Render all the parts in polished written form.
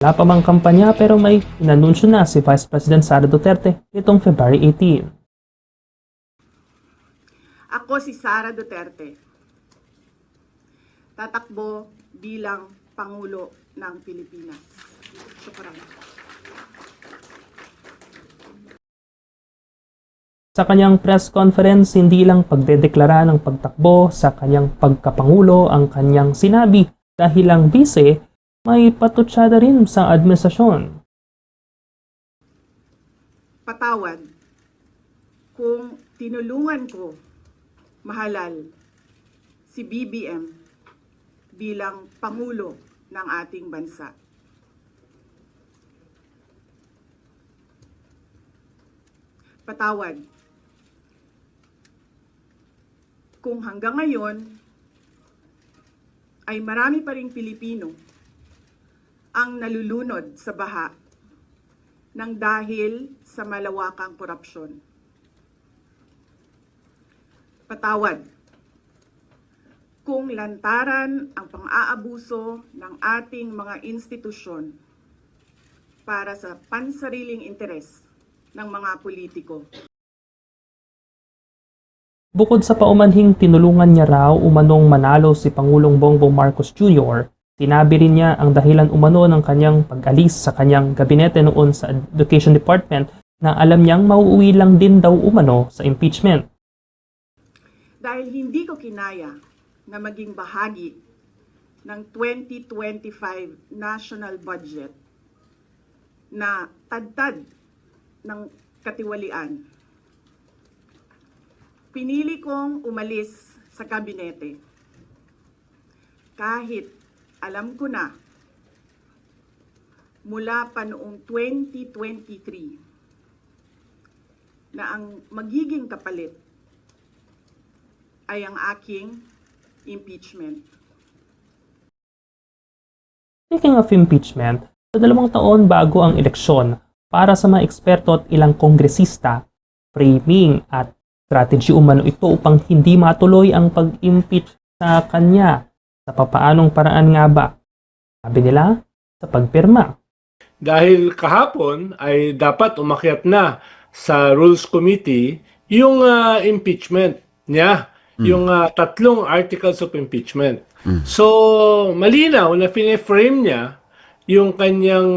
Wala pa mang kampanya pero may inanunsyo na si Vice President Sara Duterte nitong February 18. Ako si Sara Duterte. Tatakbo bilang Pangulo ng Pilipinas. Shukran. Sa kanyang press conference, hindi lang pagdedeklara ng pagtakbo sa kanyang pagkapangulo ang kanyang sinabi dahil lang bise, may patutsada rin sa administrasyon. Patawad kung tinulungan ko mahalal si BBM bilang Pangulo ng ating bansa. Patawad kung hanggang ngayon ay marami pa ring Pilipino ang nalulunod sa baha ng dahil sa malawakang korupsyon. Patawad kung lantaran ang pang-aabuso ng ating mga institusyon para sa pansariling interes ng mga politiko. Bukod sa paumanhing tinulungan niya raw umanong manalo si Pangulong Bongbong Marcos Jr., sinabi rin niya ang dahilan umano ng kanyang pag-alis sa kanyang gabinete noon sa Education Department na alam niyang mauuwi lang din daw umano sa impeachment. Dahil hindi ko kinaya na maging bahagi ng 2025 national budget na tad-tad ng katiwalian. Pinili kong umalis sa kabinete kahit alam ko na mula pa noong 2023 na ang magiging kapalit ay ang aking impeachment. Speaking of impeachment, sa 2 taon bago ang eleksyon, para sa mga eksperto at ilang kongresista, framing at strategy umano ito upang hindi matuloy ang pag-impeach sa kanya. Sa papaanong paraan nga ba? Sabi nila, sa pagpirma. Dahil kahapon ay dapat umakyat na sa Rules Committee yung impeachment niya, yung 3 articles of impeachment. So, malinaw na fine-frame niya yung kanyang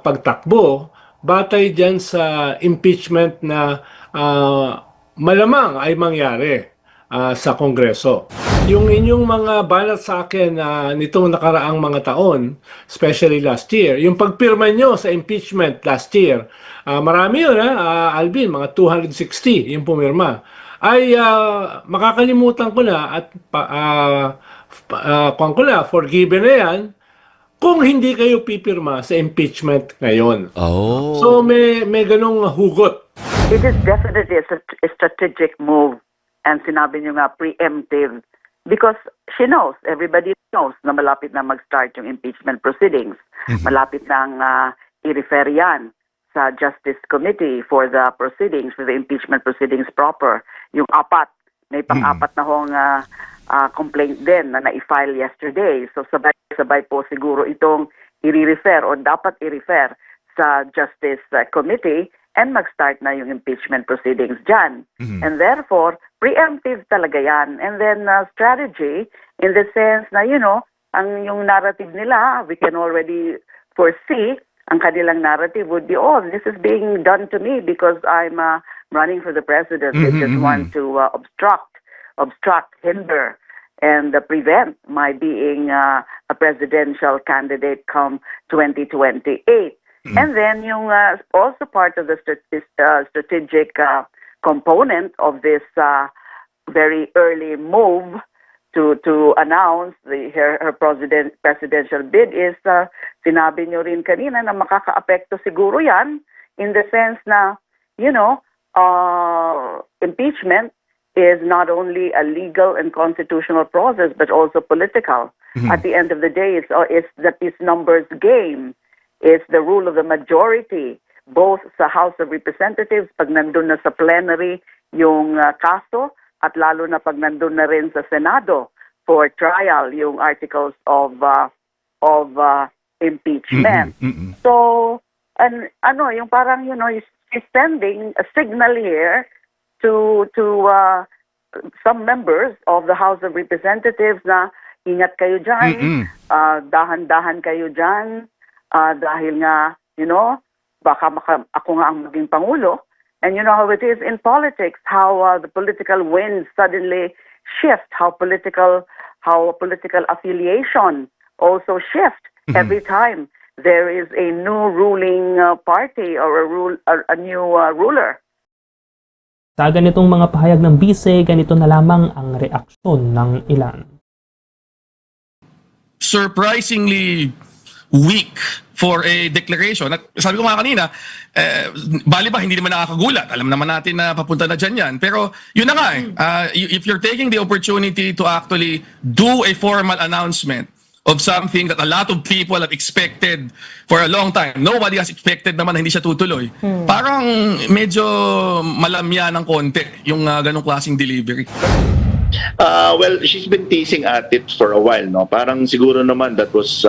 pagtakbo batay dyan sa impeachment na malamang ay mangyari sa Kongreso. Yung inyong mga banat sa akin nitong nakaraang mga taon, especially last year, yung pagpirma nyo sa impeachment last year, marami yun, Alvin, mga 260 yung pumirma, ay makakalimutan ko na at forgiven na yan kung hindi kayo pipirma sa impeachment ngayon. Oh. So may ganong hugot. It is definitely a strategic move, and sinabi niyo nga preemptive, because she knows, everybody knows na malapit na mag-start yung impeachment proceedings. Malapit nang i-refer yan sa Justice Committee for the proceedings, for the impeachment proceedings proper. Yung may pang-apat na hong complaint din na na-file yesterday. So sabay-sabay po siguro itong i-refer o dapat i-refer sa Justice Committee and mag-start na yung impeachment proceedings dyan. And therefore, preemptive talaga yan. And then strategy in the sense na, ang yung narrative nila, we can already foresee, ang kanilang narrative would be, oh, this is being done to me because I'm running for the president. They just want to obstruct, hinder, and prevent my being a presidential candidate come 2028. And then yung also part of the strategic component of this very early move to announce her presidential bid is sinabi niyo rin kanina na makakaapekto siguro yan in the sense na impeachment is not only a legal and constitutional process but also political. At the end of the day, it's numbers game. It's the rule of the majority, both sa House of Representatives, pag nandun na sa plenary yung kaso, at lalo na pag nandun na rin sa Senado for trial yung articles of impeachment. So, and yung parang, she's sending a signal here to some members of the House of Representatives na ingat kayo dyan, dahan-dahan kayo dyan, dahil nga, baka ako nga ang maging Pangulo. And you know how it is in politics, how the political winds suddenly shift, how political affiliation also shift every time there is a new ruling party or a new ruler. Sa ganitong mga pahayag ng bise, ganito na lamang ang reaksyon ng ilan. Surprisingly weak for a declaration. At sabi ko nga kanina, bali ba hindi naman nakakagulat? Alam naman natin na papunta na dyan yan. Pero yun na nga if you're taking the opportunity to actually do a formal announcement of something that a lot of people have expected for a long time. Nobody has expected naman na hindi siya tutuloy. Parang medyo malamya ng konti yung ganong klaseng delivery. Well, she's been teasing at it for a while, no? Parang siguro naman that was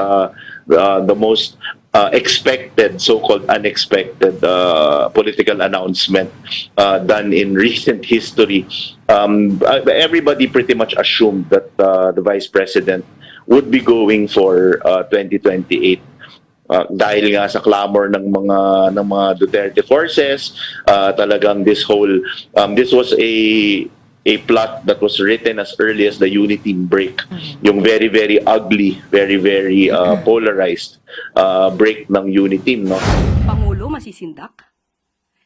the most expected, so-called unexpected political announcement done in recent history. Everybody pretty much assumed that the Vice President would be going for 2028. Dahil nga sa clamor ng mga Duterte forces, talagang this was a plot that was written as early as the Unity break. Yung very, very ugly, very, very polarized break ng Unity, no? Pangulo masisindak?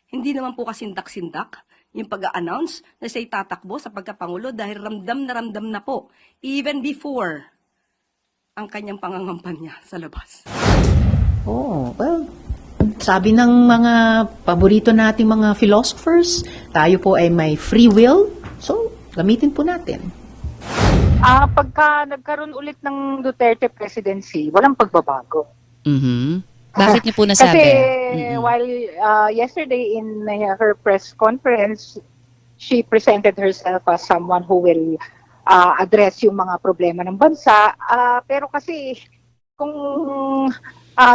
Hindi naman po kasindak-sindak yung pag-a-announce na siya'y tatakbo sa pagkapangulo dahil ramdam na po even before ang kanyang pangangampanya sa labas. Oh, well, sabi ng mga paborito nating mga philosophers, tayo po ay may free will, so gamitin po natin. Pagka nagkaroon ulit ng Duterte presidency, walang pagbabago. Bakit niyo po nasabi? Kasi while yesterday in her press conference, she presented herself as someone who will address yung mga problema ng bansa. Pero kasi kung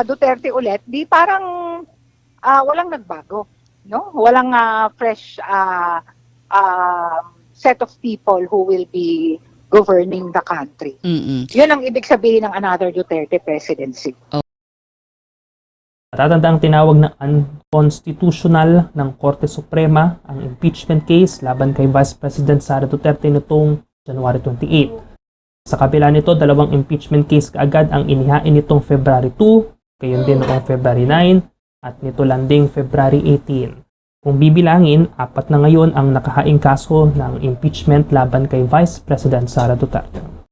Duterte ulit, di parang walang nagbago, no? Walang fresh set of people who will be governing the country. Yun ang ibig sabihin ng another Duterte presidency. Matatanda ang tinawag na unconstitutional ng Korte Suprema ang impeachment case laban kay Vice President Sara Duterte nitong January 28. Sa kabila nito, 2 impeachment case kaagad ang inihain nitong February 2, gayon din noong February 9, at nito landing February 18. Kung bibilangin, 4 na ngayon ang nakahaing kaso ng impeachment laban kay Vice President Sara Duterte.